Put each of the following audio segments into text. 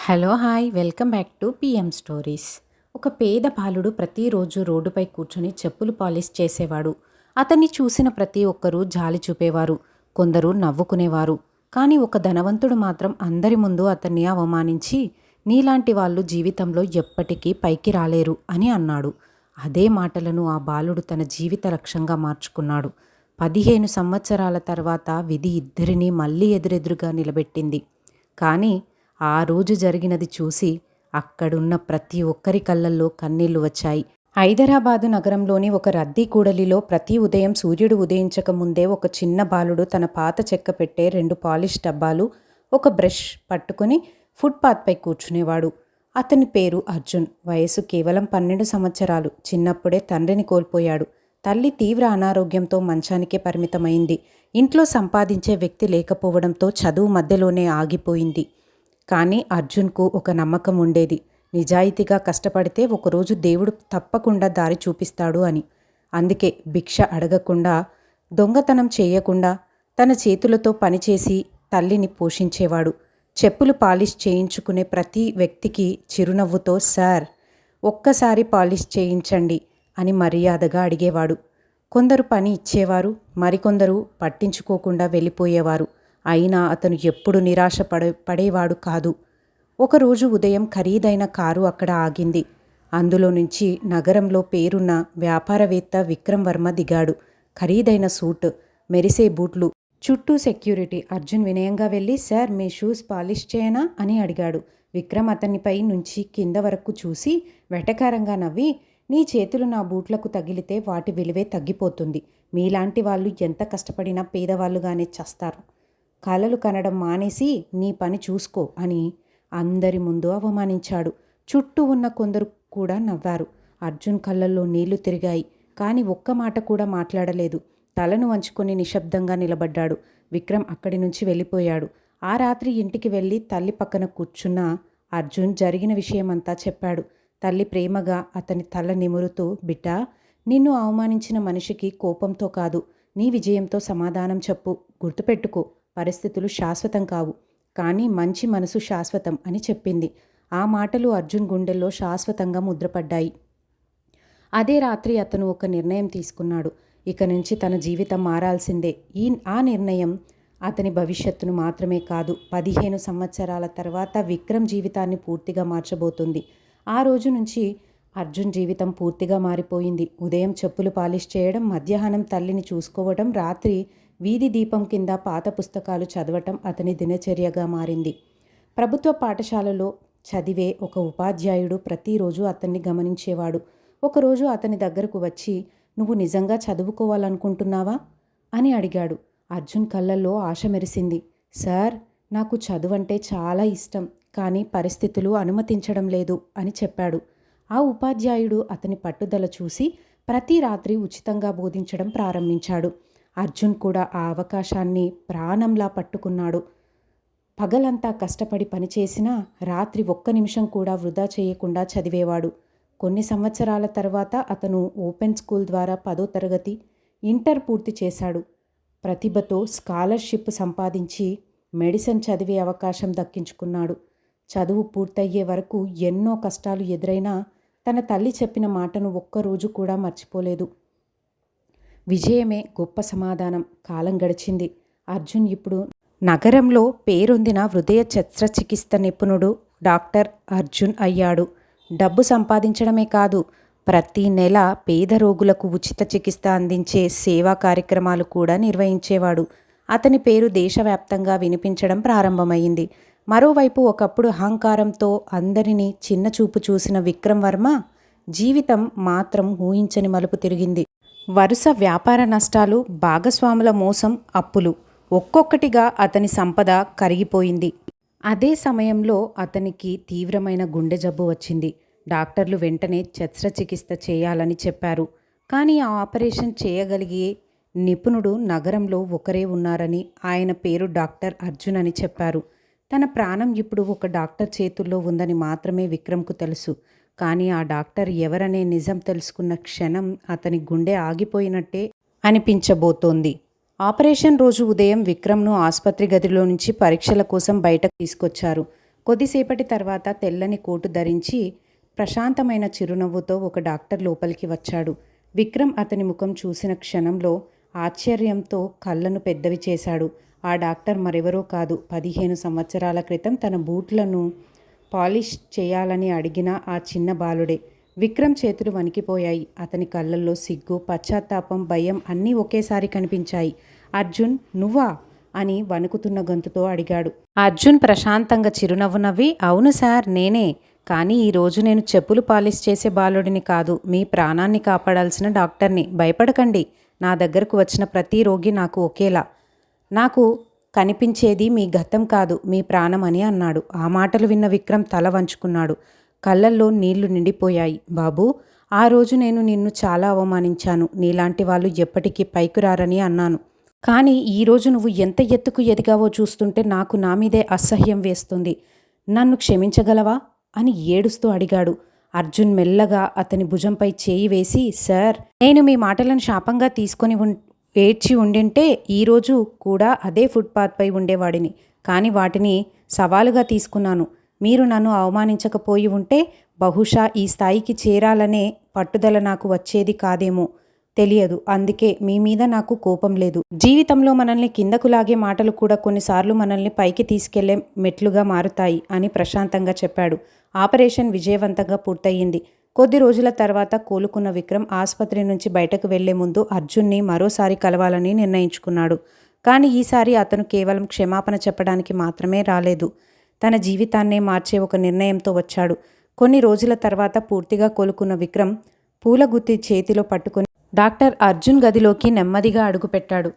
Hello hi welcome back to PM stories. ఒక పేద బాలుడు ప్రతిరోజు రోడ్డుపై కూర్చొని చెప్పులు పాలిష్ చేసేవాడు. అతన్ని చూసిన ప్రతి ఒక్కరూ జాలి చూపేవారు, కొందరు నవ్వుకునేవారు. కానీ ఒక ధనవంతుడు మాత్రం అందరి ముందు అతన్ని అవమానించి, నీలాంటి వాళ్ళు జీవితంలో ఎప్పటికీ పైకి రాలేరు అని అన్నాడు. అదే మాటలను ఆ బాలుడు తన జీవిత లక్ష్యంగా మార్చుకున్నాడు. 15 సంవత్సరాల తర్వాత విధి ఇద్దరినీ మళ్ళీ ఎదురెదురుగా నిలబెట్టింది. కానీ ఆ రోజు జరిగినది చూసి అక్కడున్న ప్రతి ఒక్కరి కళ్ళల్లో కన్నీళ్లు వచ్చాయి. హైదరాబాదు నగరంలోని ఒక రద్దీ కూడలిలో ప్రతి ఉదయం సూర్యుడు ఉదయించక ముందే ఒక చిన్న బాలుడు తన పాత చెక్క పెట్టే 2 పాలిష్ డబ్బాలు, ఒక బ్రష్ పట్టుకుని ఫుట్పాత్పై కూర్చునేవాడు. అతని పేరు అర్జున్. వయసు కేవలం 12 సంవత్సరాలు. చిన్నప్పుడే తండ్రిని కోల్పోయాడు. తల్లి తీవ్ర అనారోగ్యంతో మంచానికే పరిమితమైంది. ఇంట్లో సంపాదించే వ్యక్తి లేకపోవడంతో చదువు మధ్యలోనే ఆగిపోయింది. కానీ అర్జున్కు ఒక నమ్మకం ఉండేది. నిజాయితీగా కష్టపడితే ఒకరోజు దేవుడు తప్పకుండా దారి చూపిస్తాడు అని. అందుకే భిక్ష అడగకుండా, దొంగతనం చేయకుండా తన చేతులతో పనిచేసి తల్లిని పోషించేవాడు. చెప్పులు పాలిష్ చేయించుకునే ప్రతి వ్యక్తికి చిరునవ్వుతో సార్, ఒక్కసారి పాలిష్ చేయించండి అని మర్యాదగా అడిగేవాడు. కొందరు పని ఇచ్చేవారు, మరికొందరు పట్టించుకోకుండా వెళ్ళిపోయేవారు. అయినా అతను ఎప్పుడు నిరాశ పడేవాడు కాదు. ఒకరోజు ఉదయం ఖరీదైన కారు అక్కడ ఆగింది. అందులో నుంచి నగరంలో పేరున్న వ్యాపారవేత్త విక్రమ్ వర్మ దిగాడు. ఖరీదైన సూట్, మెరిసే బూట్లు, చుట్టూ సెక్యూరిటీ. అర్జున్ వినయంగా వెళ్ళి సార్, మీ షూస్ పాలిష్ చేయనా అని అడిగాడు. విక్రమ్ అతనిపై నుంచి కింద వరకు చూసి వెటకారంగా నవ్వి, నీ చేతులు నా బూట్లకు తగిలితే వాటి విలువే తగ్గిపోతుంది. మీలాంటి వాళ్ళు ఎంత కష్టపడినా పేదవాళ్ళుగానే చస్తారు. కలలు కనడం మానేసి నీ పని చూసుకో అని అందరి ముందు అవమానించాడు. చుట్టూ ఉన్న కొందరు కూడా నవ్వారు. అర్జున్ కళ్ళల్లో నీళ్లు తిరిగాయి. కానీ ఒక్క మాట కూడా మాట్లాడలేదు. తలను వంచుకొని నిశ్శబ్దంగా నిలబడ్డాడు. విక్రమ్ అక్కడి నుంచి వెళ్ళిపోయాడు. ఆ రాత్రి ఇంటికి వెళ్ళి తల్లి పక్కన కూర్చున్న అర్జున్ జరిగిన విషయమంతా చెప్పాడు. తల్లి ప్రేమగా అతని తల నిమురుతూ, బిడ్డా, నిన్ను అవమానించిన మనిషికి కోపంతో కాదు, నీ విజయంతో సమాధానం చెప్పు. గుర్తుపెట్టుకో, పరిస్థితులు శాశ్వతం కావు, కానీ మంచి మనసు శాశ్వతం అని చెప్పింది. ఆ మాటలు అర్జున్ గుండెల్లో శాశ్వతంగా ముద్రపడ్డాయి. అదే రాత్రి అతను ఒక నిర్ణయం తీసుకున్నాడు. ఇక నుంచి తన జీవితం మారాల్సిందే. ఆ నిర్ణయం అతని భవిష్యత్తును మాత్రమే కాదు, 15 సంవత్సరాల తర్వాత విక్రమ్ జీవితాన్ని పూర్తిగా మార్చబోతుంది. ఆ రోజు నుంచి అర్జున్ జీవితం పూర్తిగా మారిపోయింది. ఉదయం చెప్పులు పాలిష్ చేయడం, మధ్యాహ్నం తల్లిని చూసుకోవడం, రాత్రి వీధి దీపం కింద పాత పుస్తకాలు చదవటం అతని దినచర్యగా మారింది. ప్రభుత్వ పాఠశాలలో చదివే ఒక ఉపాధ్యాయుడు ప్రతిరోజు అతన్ని గమనించేవాడు. ఒకరోజు అతని దగ్గరకు వచ్చి, నువ్వు నిజంగా చదువుకోవాలనుకుంటున్నావా అని అడిగాడు. అర్జున్ కళ్ళల్లో ఆశ మెరిసింది. సార్, నాకు చదువంటే చాలా ఇష్టం, కానీ పరిస్థితులు అనుమతించడం లేదు అని చెప్పాడు. ఆ ఉపాధ్యాయుడు అతని పట్టుదల చూసి ప్రతి రాత్రి ఉచితంగా బోధించడం ప్రారంభించాడు. అర్జున్ కూడా ఆ అవకాశాన్ని ప్రాణంలా పట్టుకున్నాడు. పగలంతా కష్టపడి పనిచేసినా రాత్రి ఒక్క నిమిషం కూడా వృధా చేయకుండా చదివేవాడు. కొన్ని సంవత్సరాల తర్వాత అతను ఓపెన్ స్కూల్ ద్వారా 10వ తరగతి, ఇంటర్ పూర్తి చేశాడు. ప్రతిభతో స్కాలర్షిప్ సంపాదించి మెడిసిన్ చదివే అవకాశం దక్కించుకున్నాడు. చదువు పూర్తయ్యే వరకు ఎన్నో కష్టాలు ఎదురైనా తన తల్లి చెప్పిన మాటను ఒక్కరోజు కూడా మర్చిపోలేదు. విజయమే గొప్ప సమాధానం. కాలం గడిచింది. అర్జున్ ఇప్పుడు నగరంలో పేరొందిన హృదయ శస్త్రచికిత్స నిపుణుడు డాక్టర్ అర్జున్ అయ్యాడు. డబ్బు సంపాదించడమే కాదు, ప్రతి నెల పేద రోగులకు ఉచిత చికిత్స అందించే సేవా కార్యక్రమాలు కూడా నిర్వహించేవాడు. అతని పేరు దేశవ్యాప్తంగా వినిపించడం ప్రారంభమైంది. మరోవైపు ఒకప్పుడు అహంకారంతో అందరినీ చిన్నచూపు చూసిన విక్రమ్ వర్మ జీవితం మాత్రం ఊహించని మలుపు తిరిగింది. వరుస వ్యాపార నష్టాలు, భాగస్వాముల మోసం, అప్పులు, ఒక్కొక్కటిగా అతని సంపద కరిగిపోయింది. అదే సమయంలో అతనికి తీవ్రమైన గుండె జబ్బు వచ్చింది. డాక్టర్లు వెంటనే శస్త్రచికిత్స చేయాలని చెప్పారు. కానీ ఆ ఆపరేషన్ చేయగలిగే నిపుణుడు నగరంలో ఒకరే ఉన్నారని, ఆయన పేరు డాక్టర్ అర్జున్ అని చెప్పారు. తన ప్రాణం ఇప్పుడు ఒక డాక్టర్ చేతుల్లో ఉందని మాత్రమే విక్రమ్కు తెలుసు. కానీ ఆ డాక్టర్ ఎవరనే నిజం తెలుసుకున్న క్షణం అతని గుండె ఆగిపోయినట్టే అనిపించబోతోంది. ఆపరేషన్ రోజు ఉదయం విక్రమ్ను ఆసుపత్రి గదిలో నుంచి పరీక్షల కోసం బయటకు తీసుకొచ్చారు. కొద్దిసేపటి తర్వాత తెల్లని కోటు ధరించి ప్రశాంతమైన చిరునవ్వుతో ఒక డాక్టర్ లోపలికి వచ్చాడు. విక్రమ్ అతని ముఖం చూసిన క్షణంలో ఆశ్చర్యంతో కళ్ళను పెద్దవి చేశాడు. ఆ డాక్టర్ మరెవరో కాదు, 15 సంవత్సరాల క్రితం తన బూట్లను పాలిష్ చేయాలని అడిగిన ఆ చిన్న బాలుడే. విక్రమ్ చేతులు వణికిపోయాయి. అతని కళ్ళల్లో సిగ్గు, పశ్చాత్తాపం, భయం అన్నీ ఒకేసారి కనిపించాయి. అర్జున్, నువ్వా అని వణుకుతున్న గొంతుతో అడిగాడు. అర్జున్ ప్రశాంతంగా చిరునవ్వు నవ్వి, అవును సార్, నేనే. కానీ ఈరోజు నేను చెప్పులు పాలిష్ చేసే బాలుడిని కాదు, మీ ప్రాణాన్ని కాపాడాల్సిన డాక్టర్ని. భయపడకండి. నా దగ్గరకు వచ్చిన ప్రతి రోగి నాకు ఒకేలా. నాకు కనిపించేది మీ గతం కాదు, మీ ప్రాణం అని అన్నాడు. ఆ మాటలు విన్న విక్రమ్ తల వంచుకున్నాడు. కళ్ళల్లో నీళ్లు నిండిపోయాయి. బాబూ, ఆ రోజు నేను నిన్ను చాలా అవమానించాను. నీలాంటి వాళ్ళు ఎప్పటికీ పైకి రారని అన్నాను. కానీ ఈరోజు నువ్వు ఎంత ఎత్తుకు ఎదిగావో చూస్తుంటే నాకు నా మీదే అసహ్యం వేస్తుంది. నన్ను క్షమించగలవా అని ఏడుస్తూ అడిగాడు. అర్జున్ మెల్లగా అతని భుజంపై చేయి వేసి, సార్, నేను మీ మాటలను శాపంగా తీసుకొని ఏడ్చి ఉండింటే ఈరోజు కూడా అదే ఫుట్పాత్పై ఉండేవాడిని. కానీ వాటిని సవాలుగా తీసుకున్నాను. మీరు నన్ను అవమానించకపోయి ఉంటే బహుశా ఈ స్థాయికి చేరాలనే పట్టుదల నాకు వచ్చేది కాదేమో, తెలియదు. అందుకే మీ మీద నాకు కోపం లేదు. జీవితంలో మనల్ని కిందకు లాగే మాటలు కూడా కొన్నిసార్లు మనల్ని పైకి తీసుకెళ్లే మెట్లుగా మారుతాయి అని ప్రశాంతంగా చెప్పాడు. ఆపరేషన్ విజయవంతంగా పూర్తయింది. కొద్ది రోజుల తర్వాత కోలుకున్న విక్రమ్ ఆసుపత్రి నుంచి బయటకు వెళ్లే ముందు అర్జున్ని మరోసారి కలవాలని నిర్ణయించుకున్నాడు. కానీ ఈసారి అతను కేవలం క్షమాపణ చెప్పడానికి మాత్రమే రాలేదు. తన జీవితాన్నే మార్చే ఒక నిర్ణయంతో వచ్చాడు. కొన్ని రోజుల తర్వాత పూర్తిగా కోలుకున్న విక్రమ్ పూలగుత్తి చేతిలో పట్టుకుని డాక్టర్ అర్జున్ గదిలోకి నెమ్మదిగా అడుగుపెట్టాడు.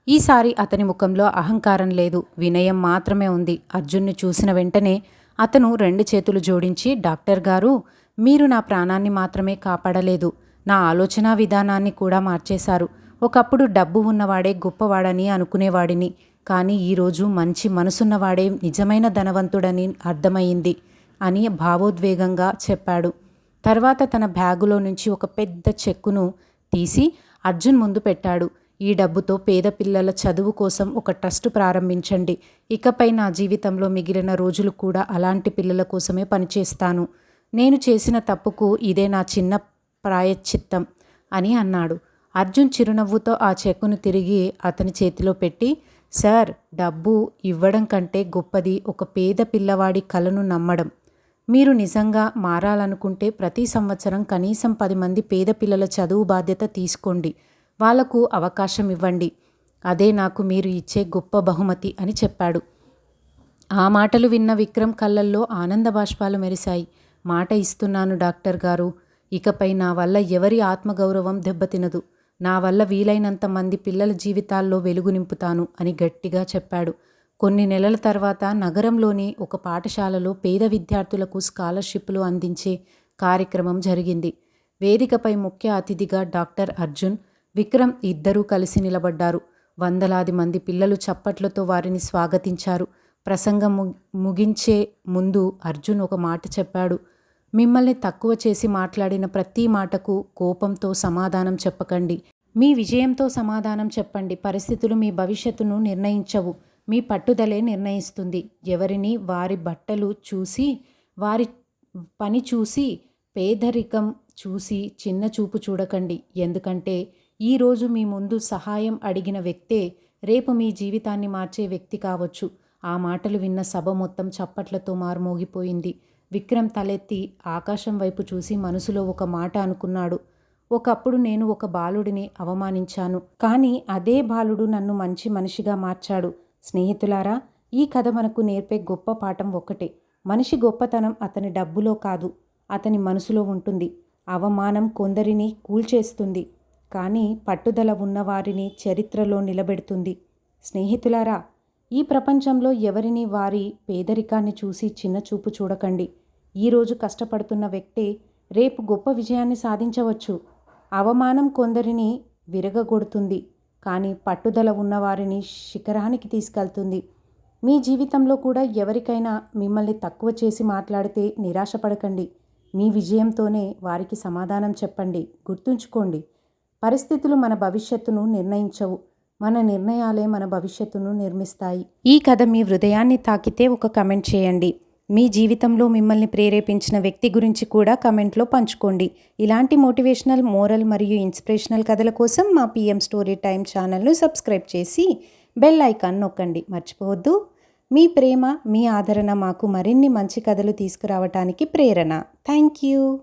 ఈసారి అతని ముఖంలో అహంకారం లేదు, వినయం మాత్రమే ఉంది. అర్జున్ని చూసిన వెంటనే అతను 2 చేతులు జోడించి, డాక్టర్ గారు, మీరు నా ప్రాణాన్ని మాత్రమే కాపాడలేదు, నా ఆలోచనా విధానాన్ని కూడా మార్చేశారు. ఒకప్పుడు డబ్బు ఉన్నవాడే గొప్పవాడని అనుకునేవాడిని. కానీ ఈరోజు మంచి మనసున్నవాడే నిజమైన ధనవంతుడని అర్థమైంది అని భావోద్వేగంగా చెప్పాడు. తర్వాత తన బ్యాగులో నుంచి ఒక పెద్ద చెక్కును తీసి అర్జున్ ముందు పెట్టాడు. ఈ డబ్బుతో పేద పిల్లల చదువు కోసం ఒక ట్రస్ట్ ప్రారంభించండి. ఇకపై నా జీవితంలో మిగిలిన రోజులు కూడా అలాంటి పిల్లల కోసమే పనిచేస్తాను. నేను చేసిన తప్పుకు ఇదే నా చిన్న ప్రాయశ్చిత్తం అని అన్నాడు. అర్జున్ చిరునవ్వుతో ఆ చెక్కును తిరిగి అతని చేతిలో పెట్టి, సార్, డబ్బు ఇవ్వడం కంటే గొప్పది ఒక పేద పిల్లవాడి కలను నమ్మడం. మీరు నిజంగా మారాలనుకుంటే ప్రతి సంవత్సరం కనీసం 10 మంది పేద పిల్లల చదువు బాధ్యత తీసుకోండి. వాళ్లకు అవకాశం ఇవ్వండి. అదే నాకు మీరు ఇచ్చే గొప్ప బహుమతి అని చెప్పాడు. ఆ మాటలు విన్న విక్రమ్ కళ్ళల్లో ఆనంద బాష్పాలు మెరిశాయి. మాట ఇస్తున్నాను డాక్టర్ గారు, ఇకపై నా వల్ల ఎవరి ఆత్మగౌరవం దెబ్బతినదు. నా వల్ల వీలైనంత మంది పిల్లల జీవితాల్లో వెలుగు నింపుతాను అని గట్టిగా చెప్పాడు. కొన్ని నెలల తర్వాత నగరంలోని ఒక పాఠశాలలో పేద విద్యార్థులకు స్కాలర్షిప్లు అందించే కార్యక్రమం జరిగింది. వేదికపై ముఖ్య అతిథిగా డాక్టర్ అర్జున్, విక్రమ్ ఇద్దరూ కలిసి నిలబడ్డారు. వందలాది మంది పిల్లలు చప్పట్లతో వారిని స్వాగతించారు. ప్రసంగం ముగించే ముందు అర్జున్ ఒక మాట చెప్పాడు. మిమ్మల్ని తక్కువ చేసి మాట్లాడిన ప్రతి మాటకు కోపంతో సమాధానం చెప్పకండి. మీ విజయంతో సమాధానం చెప్పండి. పరిస్థితులు మీ భవిష్యత్తును నిర్ణయించవు, మీ పట్టుదలే నిర్ణయిస్తుంది. ఎవరిని వారి బట్టలు చూసి, వారి పని చూసి, పేదరికం చూసి చిన్న చూపు చూడకండి. ఎందుకంటే ఈరోజు మీ ముందు సహాయం అడిగిన వ్యక్తే రేపు మీ జీవితాన్ని మార్చే వ్యక్తి కావచ్చు. ఆ మాటలు విన్న సభ మొత్తం చప్పట్లతో మారుమోగిపోయింది. విక్రమ్ తలెత్తి ఆకాశం వైపు చూసి మనసులో ఒక మాట అనుకున్నాడు. ఒకప్పుడు నేను ఒక బాలుడిని అవమానించాను, కానీ అదే బాలుడు నన్ను మంచి మనిషిగా మార్చాడు. స్నేహితులారా, ఈ కథ మనకు నేర్పే గొప్ప పాఠం ఒకటే. మనిషి గొప్పతనం అతని డబ్బులో కాదు, అతని మనసులో ఉంటుంది. అవమానం కొందరిని కూల్చేస్తుంది, కానీ పట్టుదల ఉన్నవారిని చరిత్రలో నిలబెడుతుంది. స్నేహితులారా, ఈ ప్రపంచంలో ఎవరిని వారి పేదరికాన్ని చూసి చిన్న చూపు చూడకండి. ఈరోజు కష్టపడుతున్న వ్యక్తే రేపు గొప్ప విజయాన్ని సాధించవచ్చు. అవమానం కొందరిని విరగగొడుతుంది, కానీ పట్టుదల ఉన్నవారిని శిఖరానికి తీసుకెళ్తుంది. మీ జీవితంలో కూడా ఎవరికైనా మిమ్మల్ని తక్కువ చేసి మాట్లాడితే నిరాశపడకండి. మీ విజయంతోనే వారికి సమాధానం చెప్పండి. గుర్తుంచుకోండి, పరిస్థితులు మన భవిష్యత్తును నిర్ణయించవు, మన నిర్ణయాలే మన భవిష్యత్తును నిర్మిస్తాయి. ఈ కథ మీ హృదయాన్ని తాకితే ఒక కమెంట్ చేయండి. మీ జీవితంలో మిమ్మల్ని ప్రేరేపించిన వ్యక్తి గురించి కూడా కమెంట్లో పంచుకోండి. ఇలాంటి మోటివేషనల్, మోరల్ మరియు ఇన్స్పిరేషనల్ కథల కోసం మా పిఎం స్టోరీ టైమ్ ఛానల్ను సబ్స్క్రైబ్ చేసి బెల్ ఐకాన్ నొక్కండి. మర్చిపోవద్దు. మీ ప్రేమ, మీ ఆదరణ మాకు మరిన్ని మంచి కథలు తీసుకురావటానికి ప్రేరణ. Thank you.